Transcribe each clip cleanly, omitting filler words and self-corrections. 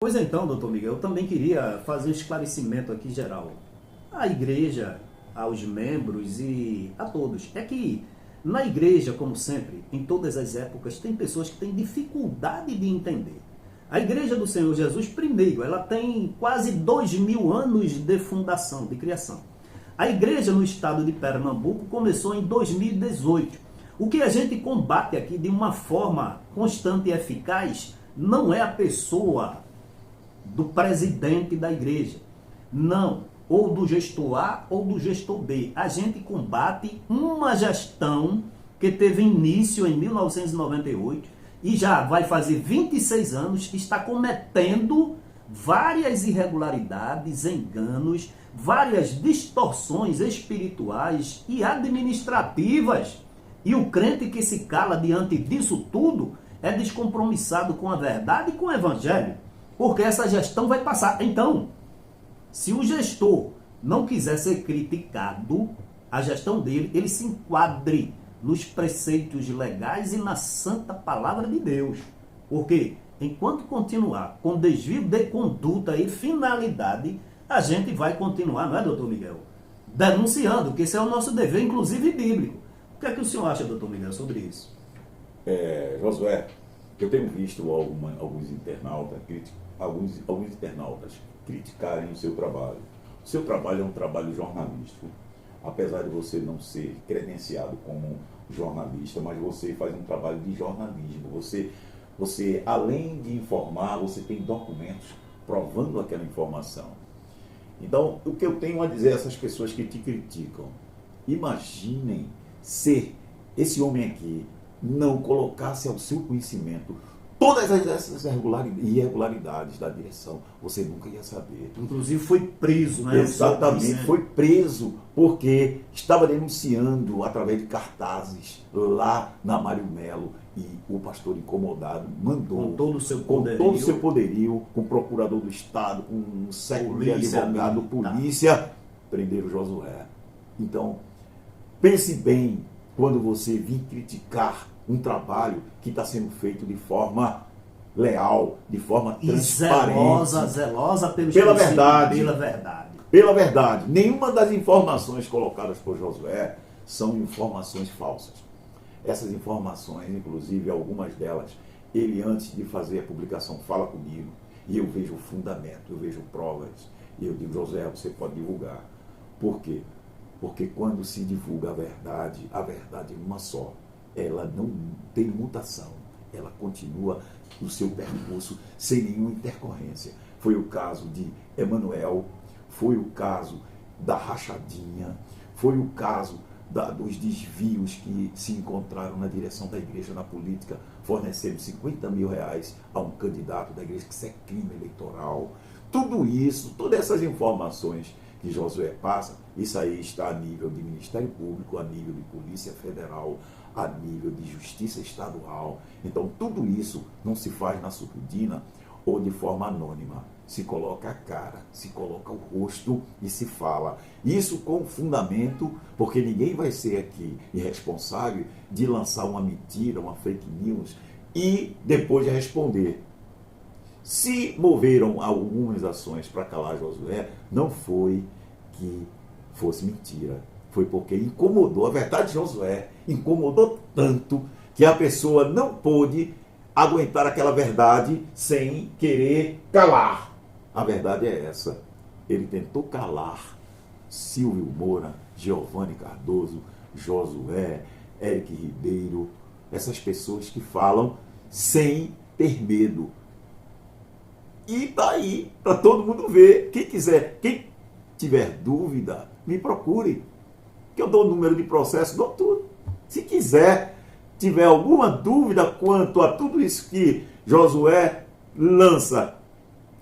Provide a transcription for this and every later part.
Pois então, doutor Miguel, eu também queria fazer um esclarecimento aqui geral à igreja, aos membros e a todos. É que na igreja, como sempre, em todas as épocas, tem pessoas que têm dificuldade de entender. A igreja do Senhor Jesus, primeiro, ela tem quase 2000 anos de fundação, de criação. A igreja no estado de Pernambuco começou em 2018. O que a gente combate aqui de uma forma constante e eficaz não é a pessoa do presidente da igreja, não, ou do gestor A ou do gestor B. A gente combate uma gestão que teve início em 1998 e já vai fazer 26 anos que está cometendo várias irregularidades, enganos, várias distorções espirituais e administrativas. E o crente que se cala diante disso tudo é descompromissado com a verdade e com o evangelho, porque essa gestão vai passar. Então, se o gestor não quiser ser criticado, a gestão dele, ele se enquadre nos preceitos legais e na santa palavra de Deus. Porque enquanto continuar com desvio de conduta e finalidade, a gente vai continuar, não é, doutor Miguel? Denunciando, que esse é o nosso dever, inclusive bíblico. O que é que o senhor acha, doutor Miguel, sobre isso? Josué, eu tenho visto alguns internautas criticarem o seu trabalho. O seu trabalho é um trabalho jornalístico. Apesar de você não ser credenciado como jornalista, mas você faz um trabalho de jornalismo. Você, além de informar, você tem documentos provando aquela informação. Então, o que eu tenho a dizer a essas pessoas que te criticam, imaginem se esse homem aqui não colocasse ao seu conhecimento todas essas irregularidades da direção, você nunca ia saber. Inclusive foi preso, né? Exatamente, foi preso porque estava denunciando através de cartazes lá na Mário Melo, e o pastor incomodado mandou, com todo o seu poderio, com o procurador do Estado, com um século de advogado, polícia, prender o Josué. Então, pense bem quando você vir criticar um trabalho que está sendo feito de forma leal, de forma transparente. Zelosa pela verdade. Pela verdade. Nenhuma das informações colocadas por Josué são informações falsas. Essas informações, inclusive algumas delas, ele antes de fazer a publicação fala comigo, e eu vejo o fundamento, eu vejo provas, e eu digo, Josué, você pode divulgar. Por quê? Porque quando se divulga a verdade é uma só. Ela não tem mutação, ela continua no seu percurso sem nenhuma intercorrência. Foi o caso de Emanuel, foi o caso da rachadinha, foi o caso dos desvios que se encontraram na direção da igreja na política, fornecendo 50 mil reais a um candidato da igreja, que isso é crime eleitoral. Tudo isso, todas essas informações que Josué passa, isso aí está a nível de Ministério Público, a nível de Polícia Federal, a nível de Justiça Estadual. Então, tudo isso não se faz na surdina ou de forma anônima. Se coloca a cara, se coloca o rosto e se fala. Isso com fundamento, porque ninguém vai ser aqui irresponsável de lançar uma mentira, uma fake news e depois de responder. Se moveram algumas ações para calar Josué, não foi que fosse mentira. Foi porque incomodou, a verdade de Josué incomodou tanto que a pessoa não pôde aguentar aquela verdade sem querer calar. A verdade é essa. Ele tentou calar Silvio Moura, Giovanni Cardoso, Josué, Eric Ribeiro, essas pessoas que falam sem ter medo. E está aí para todo mundo ver. Quem quiser, quem tiver dúvida, me procure. Que eu dou o número de processo, dou tudo. Se quiser, tiver alguma dúvida quanto a tudo isso que Josué lança,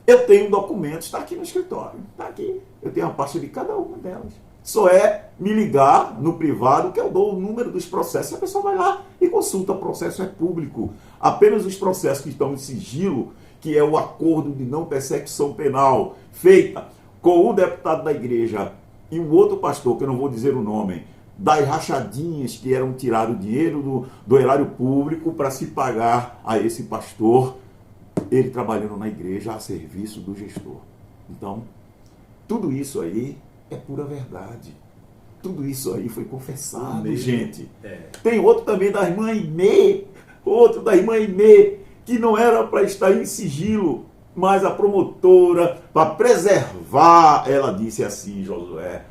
eu tenho documentos, está aqui no escritório, está aqui. Eu tenho a pasta de cada uma delas. Só é me ligar no privado que eu dou o número dos processos. A pessoa vai lá e consulta. O processo é público. Apenas os processos que estão em sigilo, que é o acordo de não persecução penal feita com o deputado da igreja e um outro pastor, que eu não vou dizer o nome, das rachadinhas que eram tirado dinheiro do erário público para se pagar a esse pastor. ele trabalhando na igreja a serviço do gestor. Então, tudo isso aí é pura verdade. Tudo isso aí foi confessado, gente. Tem outro também da irmã Inê, outro da irmã Inê, que não era para estar em sigilo, mas a promotora, para preservar, ela disse assim, Josué,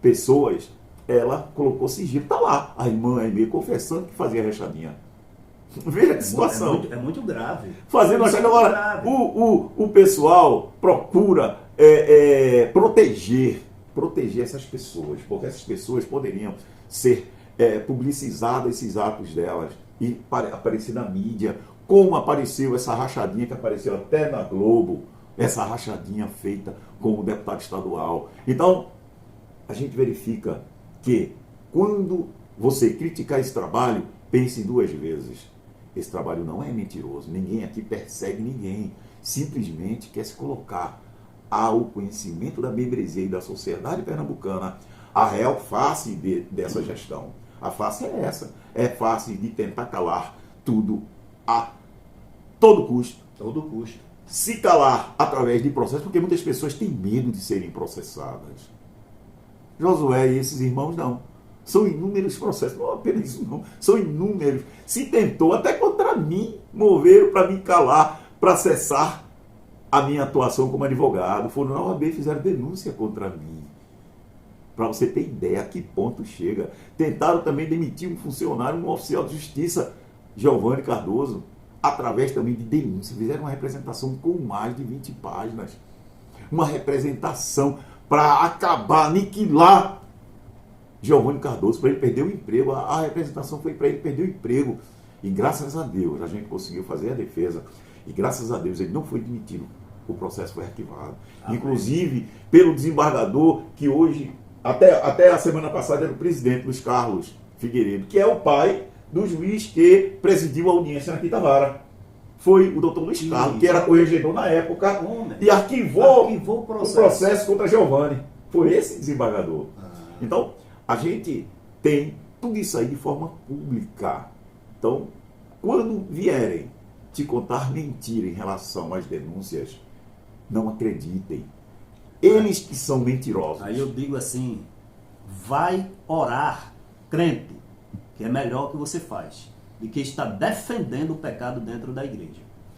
pessoas, ela colocou sigilo. Está lá, a irmã Inê confessando que fazia rachadinha. Veja que situação. É muito grave. Fazendo rachadinha. Agora, o pessoal procura proteger essas pessoas, porque essas pessoas poderiam ser publicizadas, esses atos delas, e aparecer na mídia, como apareceu essa rachadinha que apareceu até na Globo, essa rachadinha feita com o deputado estadual. Então, a gente verifica que quando você criticar esse trabalho, pense duas vezes. Esse trabalho não é mentiroso, ninguém aqui persegue ninguém, simplesmente quer se colocar ao conhecimento da membresia e da sociedade pernambucana a real face dessa gestão. A face é essa, é face de tentar calar tudo a todo custo. Todo custo. Se calar através de processos, porque muitas pessoas têm medo de serem processadas. Josué e esses irmãos não. São inúmeros processos, não apenas isso não, são inúmeros. Se tentou até contra mim, moveram para me calar, para cessar a minha atuação como advogado. Foram na OAB e fizeram denúncia contra mim. Para você ter ideia a que ponto chega. Tentaram também demitir um funcionário, um oficial de justiça, Giovanni Cardoso, através também de denúncia. Fizeram uma representação com mais de 20 páginas. Uma representação para acabar, aniquilar Giovanni Cardoso, para ele perder o emprego. A representação foi para ele perder o emprego. E graças a Deus a gente conseguiu fazer a defesa. E graças a Deus ele não foi demitido. O processo foi arquivado. Amém. Inclusive pelo desembargador, que hoje, até a semana passada, era o presidente, Luiz Carlos Figueiredo, que é o pai do juiz que presidiu a audiência na Quinta Vara. Foi o doutor Luiz Carlos, que era corregedor na época, e arquivou o processo contra Giovanni. Foi esse desembargador. Então, a gente tem tudo isso aí de forma pública. Então, quando vierem te contar mentira em relação às denúncias, não acreditem. Eles que são mentirosos. Aí eu digo assim, vai orar, crente, que é melhor o que você faz, do que está defendendo o pecado dentro da igreja.